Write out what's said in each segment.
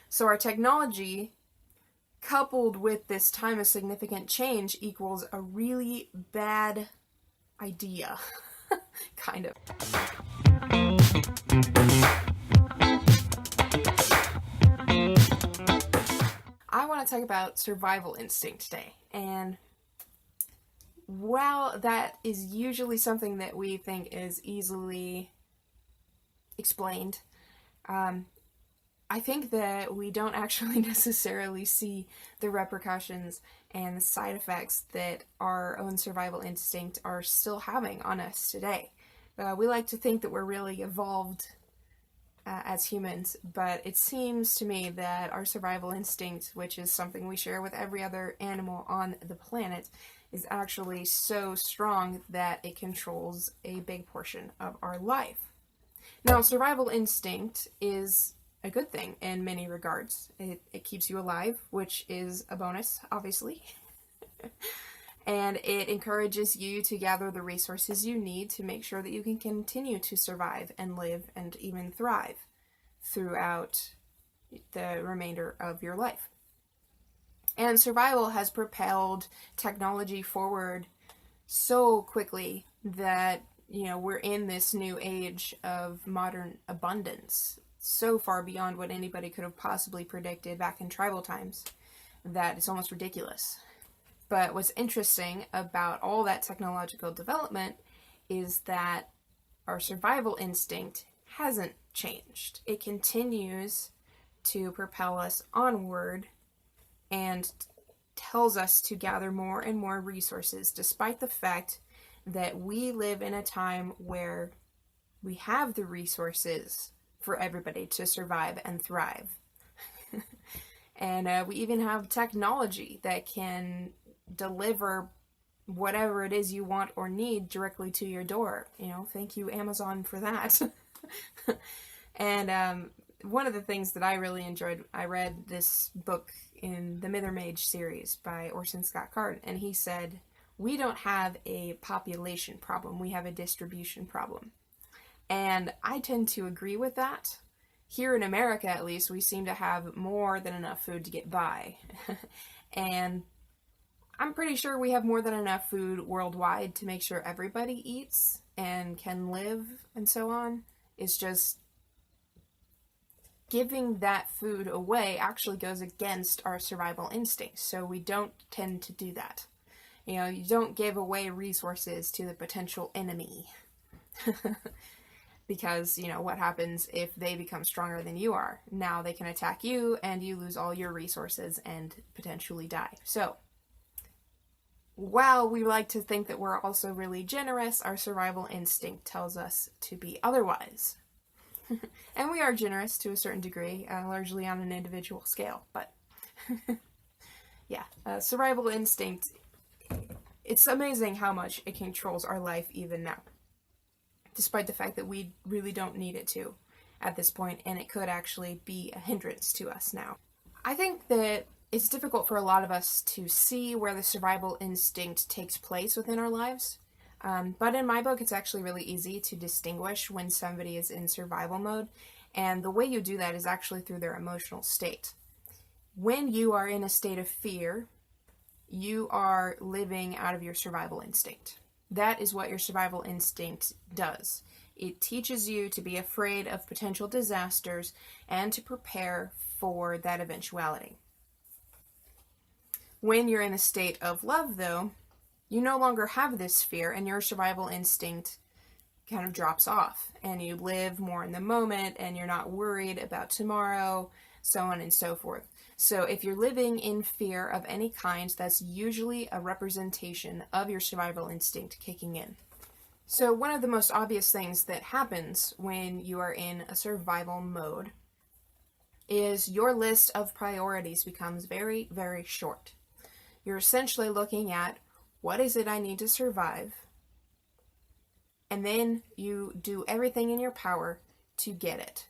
So our technology, coupled with this time of significant change, equals a really bad idea. Kind of. I want to talk about survival instinct today. And while that is usually something that we think is easily explained, I think that we don't actually necessarily see the repercussions and the side effects that our own survival instinct are still having on us today. We like to think that we're really evolved as humans, but it seems to me that our survival instinct, which is something we share with every other animal on the planet, is actually so strong that it controls a big portion of our life. Now, survival instinct is a good thing in many regards. It keeps you alive, which is a bonus, obviously. And it encourages you to gather the resources you need to make sure that you can continue to survive and live and even thrive throughout the remainder of your life. And survival has propelled technology forward so quickly that, we're in this new age of modern abundance, so far beyond what anybody could have possibly predicted back in tribal times that it's almost ridiculous. But what's interesting about all that technological development is that our survival instinct hasn't changed. It continues to propel us onward and tells us to gather more and more resources, despite the fact that we live in a time where we have the resources for everybody to survive and thrive. And we even have technology that can deliver whatever it is you want or need directly to your door. Thank you, Amazon, for that. And one of the things that I really enjoyed, I read this book in the Mither Mage series by Orson Scott Card, and he said, we don't have a population problem, we have a distribution problem. And I tend to agree with that. Here in America, at least, we seem to have more than enough food to get by. And I'm pretty sure we have more than enough food worldwide to make sure everybody eats and can live and so on. It's just giving that food away actually goes against our survival instincts, so we don't tend to do that. You don't give away resources to the potential enemy. Because, what happens if they become stronger than you are? Now they can attack you and you lose all your resources and potentially die. So, while we like to think that we're also really generous, our survival instinct tells us to be otherwise. And we are generous to a certain degree, largely on an individual scale, but yeah, survival instinct, it's amazing how much it controls our life even now, despite the fact that we really don't need it to at this point, and it could actually be a hindrance to us now. I think that it's difficult for a lot of us to see where the survival instinct takes place within our lives. But in my book, it's actually really easy to distinguish when somebody is in survival mode. And the way you do that is actually through their emotional state. When you are in a state of fear, you are living out of your survival instinct. That is what your survival instinct does. It teaches you to be afraid of potential disasters and to prepare for that eventuality. When you're in a state of love, though, you no longer have this fear, and your survival instinct kind of drops off, and you live more in the moment, and you're not worried about tomorrow, so on and so forth. So if you're living in fear of any kind, that's usually a representation of your survival instinct kicking in. So one of the most obvious things that happens when you are in a survival mode is your list of priorities becomes very, very short. You're essentially looking at, what is it I need to survive? And then you do everything in your power to get it.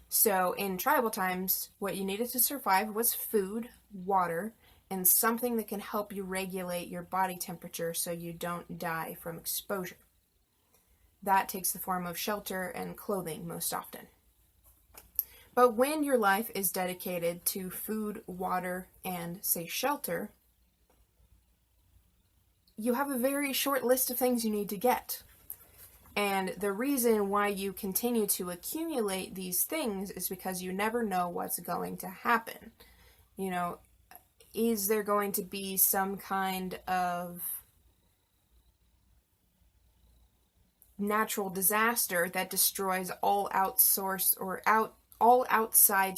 So in tribal times, what you needed to survive was food, water, and something that can help you regulate your body temperature so you don't die from exposure. That takes the form of shelter and clothing most often. But when your life is dedicated to food, water, and, say, shelter, you have a very short list of things you need to get. And the reason why you continue to accumulate these things is because you never know what's going to happen. You know, is there going to be some kind of natural disaster that destroys all outside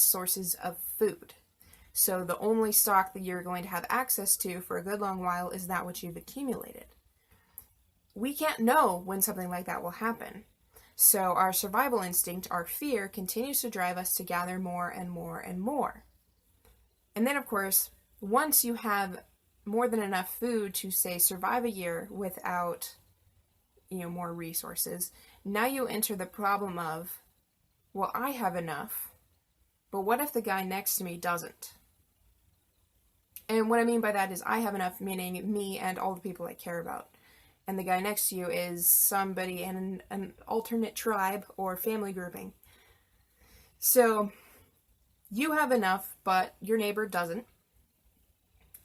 sources of food? So the only stock that you're going to have access to for a good long while is that which you've accumulated. We can't know when something like that will happen. So our survival instinct, our fear, continues to drive us to gather more and more and more. And then, of course, once you have more than enough food to, say, survive a year without, more resources, now you enter the problem of, well, I have enough, but what if the guy next to me doesn't? And what I mean by that is I have enough, meaning me and all the people I care about. And the guy next to you is somebody in an alternate tribe or family grouping. So you have enough, but your neighbor doesn't.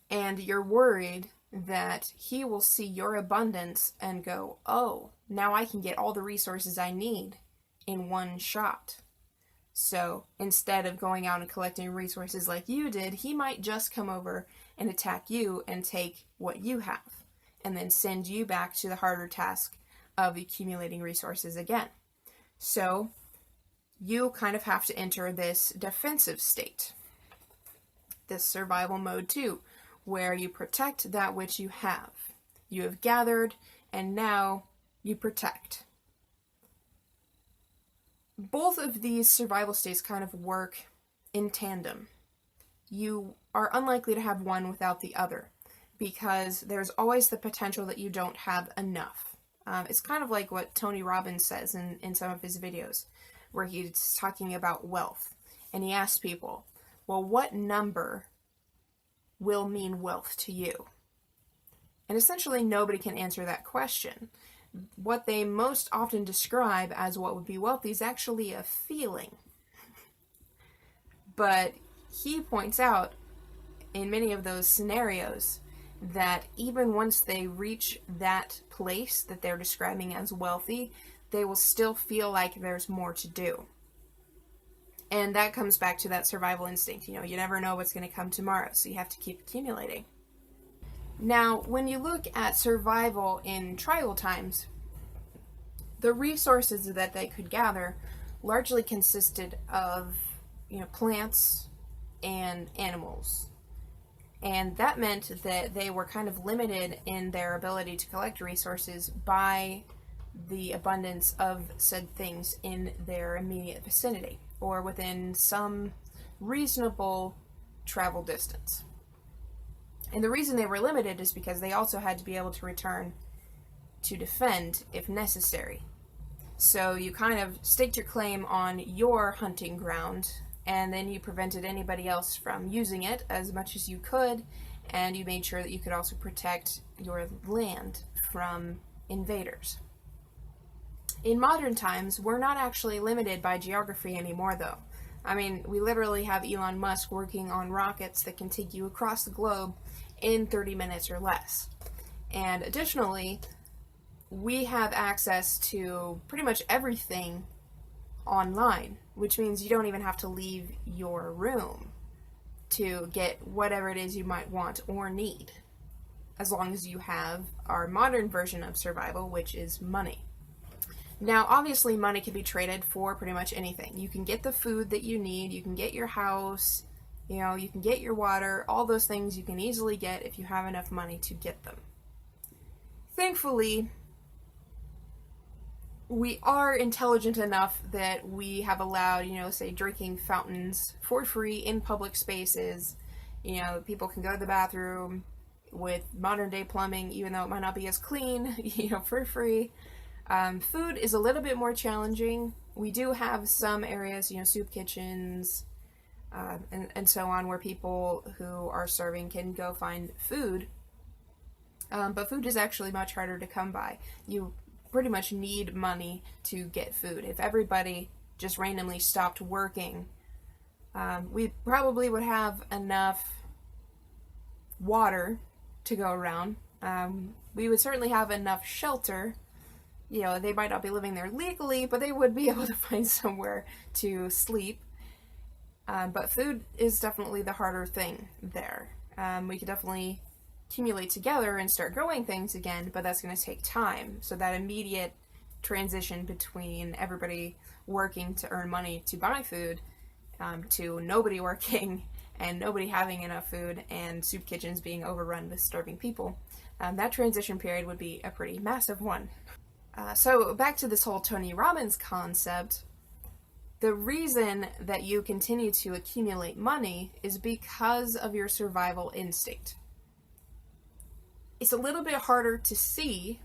And you're worried that he will see your abundance and go, oh, now I can get all the resources I need in one shot. So instead of going out and collecting resources like you did, he might just come over and attack you and take what you have, and then send you back to the harder task of accumulating resources again. So you kind of have to enter this defensive state, this survival mode too, where you protect that which you have. You have gathered, and now you protect. Both of these survival states kind of work in tandem. You are unlikely to have one without the other, because there's always the potential that you don't have enough. It's kind of like what Tony Robbins says in some of his videos, where he's talking about wealth. And he asks people, well, what number will mean wealth to you? And essentially nobody can answer that question. What they most often describe as what would be wealthy is actually a feeling. But he points out in many of those scenarios that even once they reach that place that they're describing as wealthy, they will still feel like there's more to do. And that comes back to that survival instinct. You never know what's going to come tomorrow, so you have to keep accumulating. Now, when you look at survival in tribal times, the resources that they could gather largely consisted of, plants and animals. And that meant that they were kind of limited in their ability to collect resources by the abundance of said things in their immediate vicinity, or within some reasonable travel distance. And the reason they were limited is because they also had to be able to return to defend if necessary. So you kind of staked your claim on your hunting ground, and then you prevented anybody else from using it as much as you could, and you made sure that you could also protect your land from invaders. In modern times, we're not actually limited by geography anymore, though. I mean, we literally have Elon Musk working on rockets that can take you across the globe in 30 minutes or less. And additionally, we have access to pretty much everything online, which means you don't even have to leave your room to get whatever it is you might want or need, as long as you have our modern version of survival, which is money. Now, obviously, money can be traded for pretty much anything. You can get the food that you need, you can get your house, you can get your water, all those things you can easily get if you have enough money to get them. Thankfully, we are intelligent enough that we have allowed, say, drinking fountains for free in public spaces. People can go to the bathroom with modern day plumbing, even though it might not be as clean, for free. Food is a little bit more challenging. We do have some areas, soup kitchens, and so on, where people who are starving can go find food. But food is actually much harder to come by. You pretty much need money to get food. If everybody just randomly stopped working We probably would have enough water to go around. We would certainly have enough shelter. They might not be living there legally, but they would be able to find somewhere to sleep. But food is definitely the harder thing there. We could definitely accumulate together and start growing things again, but that's going to take time. So that immediate transition between everybody working to earn money to buy food to nobody working and nobody having enough food and soup kitchens being overrun with starving people, that transition period would be a pretty massive one. So back to this whole Tony Robbins concept, the reason that you continue to accumulate money is because of your survival instinct. It's a little bit harder to see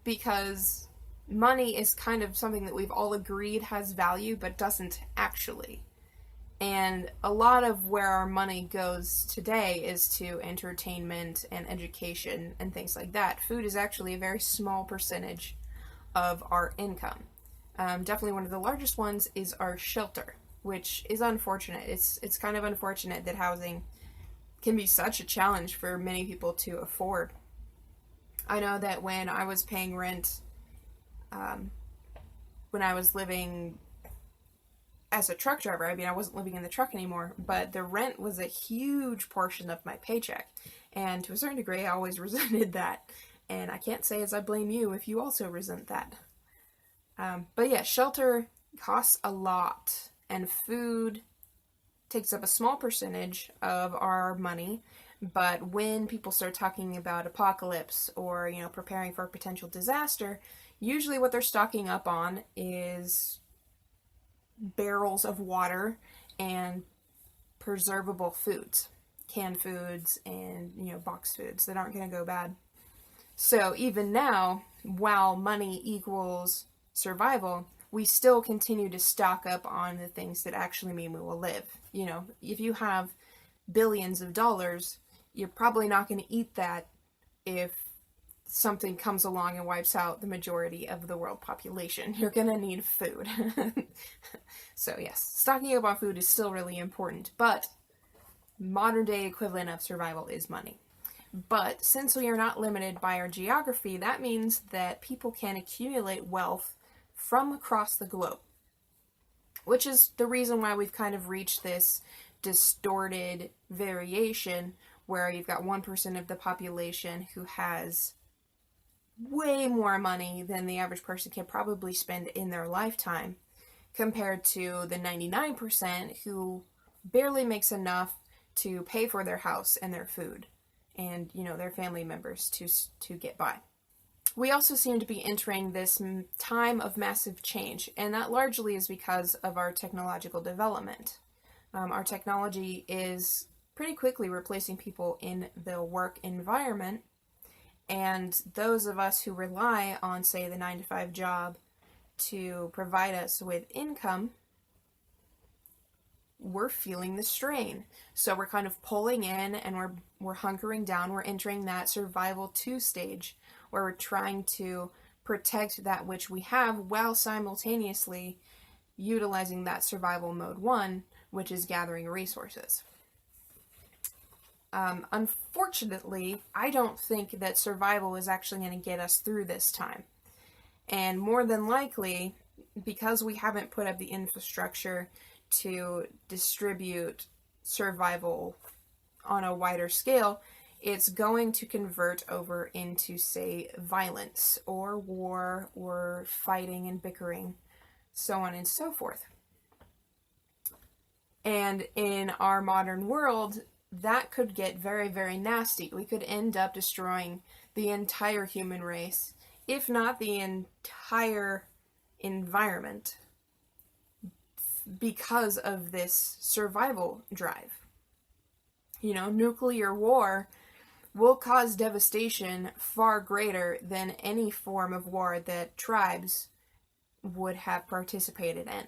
because money is kind of something that we've all agreed has value but doesn't actually. And a lot of where our money goes today is to entertainment and education and things like that. Food is actually a very small percentage of our income. Definitely one of the largest ones is our shelter, which is unfortunate. It's kind of unfortunate that housing can be such a challenge for many people to afford. I know that when I was paying rent, when I was living as a truck driver, I mean, I wasn't living in the truck anymore, but the rent was a huge portion of my paycheck. And to a certain degree, I always resented that. And I can't say as I blame you if you also resent that. But yeah, shelter costs a lot, and food takes up a small percentage of our money. But when people start talking about apocalypse or, preparing for a potential disaster, usually what they're stocking up on is barrels of water and preservable foods, canned foods and, boxed foods that aren't going to go bad. So even now, while money equals survival, we still continue to stock up on the things that actually mean we will live. If you have billions of dollars, you're probably not going to eat that if something comes along and wipes out the majority of the world population. You're going to need food. So yes, stocking up on food is still really important, but modern day equivalent of survival is money. But since we are not limited by our geography, that means that people can accumulate wealth from across the globe, which is the reason why we've kind of reached this distorted variation where you've got 1% of the population who has way more money than the average person can probably spend in their lifetime, compared to the 99% who barely makes enough to pay for their house and their food and, their family members to get by. We also seem to be entering this time of massive change, and that largely is because of our technological development. Our technology is pretty quickly replacing people in the work environment, and those of us who rely on, say, the 9-to-5 job to provide us with income, we're feeling the strain. So we're kind of pulling in and we're hunkering down. We're entering that survival 2 stage where we're trying to protect that which we have while simultaneously utilizing that survival mode 1, which is gathering resources. Unfortunately, I don't think that survival is actually going to get us through this time. And more than likely, because we haven't put up the infrastructure to distribute survival on a wider scale, it's going to convert over into, say, violence or war or fighting and bickering, so on and so forth. And in our modern world, that could get very, very nasty. We could end up destroying the entire human race, if not the entire environment, because of this survival drive. Nuclear war will cause devastation far greater than any form of war that tribes would have participated in.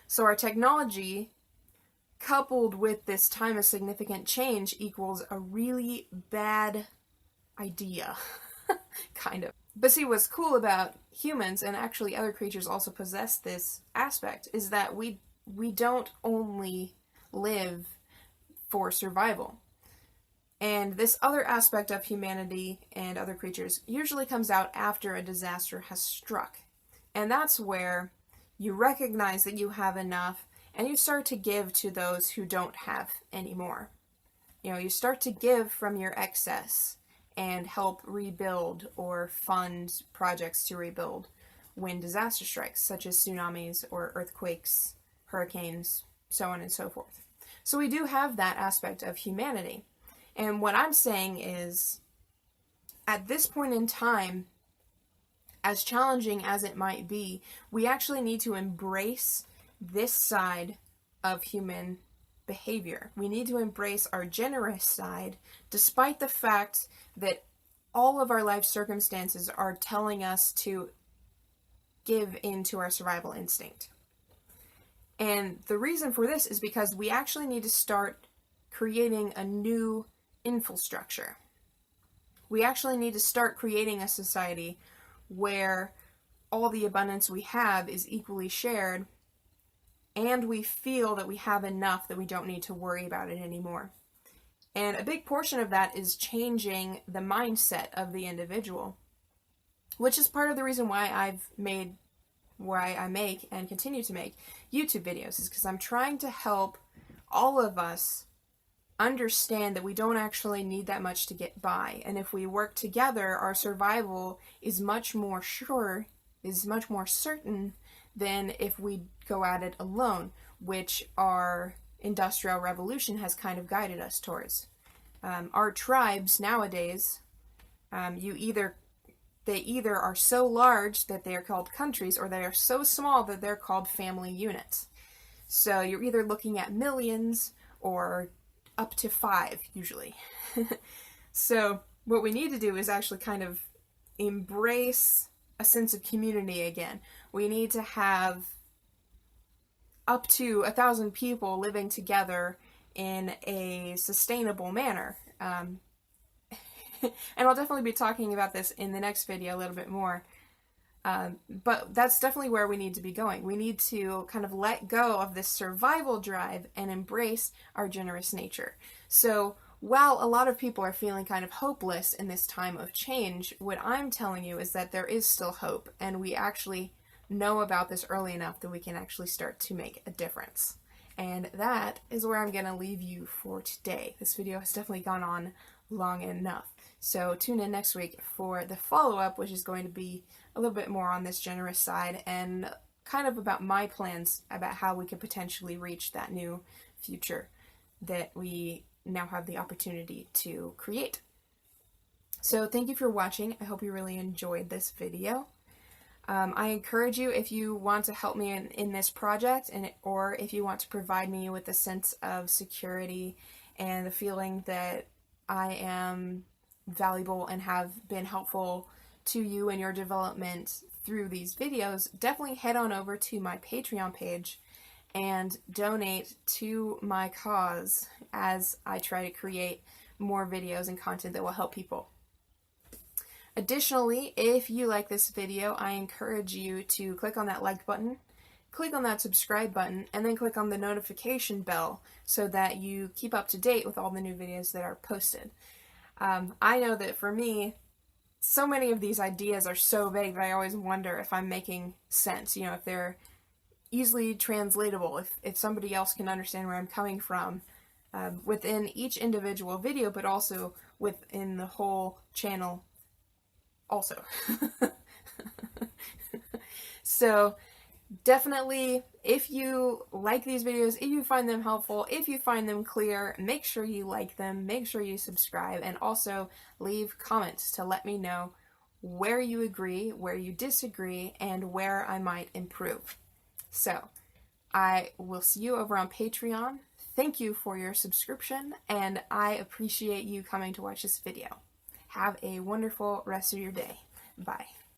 So our technology, coupled with this time of significant change, equals a really bad idea, kind of. But see, what's cool about humans, and actually other creatures also possess this aspect, is that we we don't only live for survival. And this other aspect of humanity and other creatures usually comes out after a disaster has struck. And that's where you recognize that you have enough and you start to give to those who don't have any more. You start to give from your excess and help rebuild or fund projects to rebuild when disaster strikes, such as tsunamis or earthquakes, hurricanes, so on and so forth. So we do have that aspect of humanity. And what I'm saying is, at this point in time, as challenging as it might be, we actually need to embrace this side of human behavior. We need to embrace our generous side, despite the fact that all of our life circumstances are telling us to give into our survival instinct. And the reason for this is because we actually need to start creating a new infrastructure. We actually need to start creating a society where all the abundance we have is equally shared, and we feel that we have enough that we don't need to worry about it anymore. And a big portion of that is changing the mindset of the individual, which is part of the reason why I make and continue to make YouTube videos, is because I'm trying to help all of us understand that we don't actually need that much to get by. And if we work together, our survival is much more sure, is much more certain than if we go at it alone, which our Industrial Revolution has kind of guided us towards. Our tribes nowadays, they either are so large that they are called countries, or they are so small that they're called family units. So you're either looking at millions or up to 5, usually. So what we need to do is actually kind of embrace a sense of community again. We need to have up to 1,000 people living together in a sustainable manner. And I'll definitely be talking about this in the next video a little bit more. But that's definitely where we need to be going. We need to kind of let go of this survival drive and embrace our generous nature. So while a lot of people are feeling kind of hopeless in this time of change, what I'm telling you is that there is still hope, and we actually know about this early enough that we can actually start to make a difference. And that is where I'm going to leave you for today. This video has definitely gone on long enough. So tune in next week for the follow-up, which is going to be a little bit more on this generous side and kind of about my plans about how we could potentially reach that new future that we now have the opportunity to create. So thank you for watching. I hope you really enjoyed this video. I encourage you, if you want to help me in this project, or if you want to provide me with a sense of security and the feeling that I am valuable and have been helpful to you in your development through these videos, definitely head on over to my Patreon page and donate to my cause as I try to create more videos and content that will help people. Additionally, if you like this video, I encourage you to click on that like button, click on that subscribe button, and then click on the notification bell so that you keep up to date with all the new videos that are posted. I know that for me, so many of these ideas are so vague that I always wonder if I'm making sense, if they're easily translatable, if somebody else can understand where I'm coming from within each individual video, but also within the whole channel also. So definitely, if you like these videos, if you find them helpful, if you find them clear, make sure you like them, make sure you subscribe, and also leave comments to let me know where you agree, where you disagree, and where I might improve. So I will see you over on Patreon. Thank you for your subscription, and I appreciate you coming to watch this video. Have a wonderful rest of your day. Bye.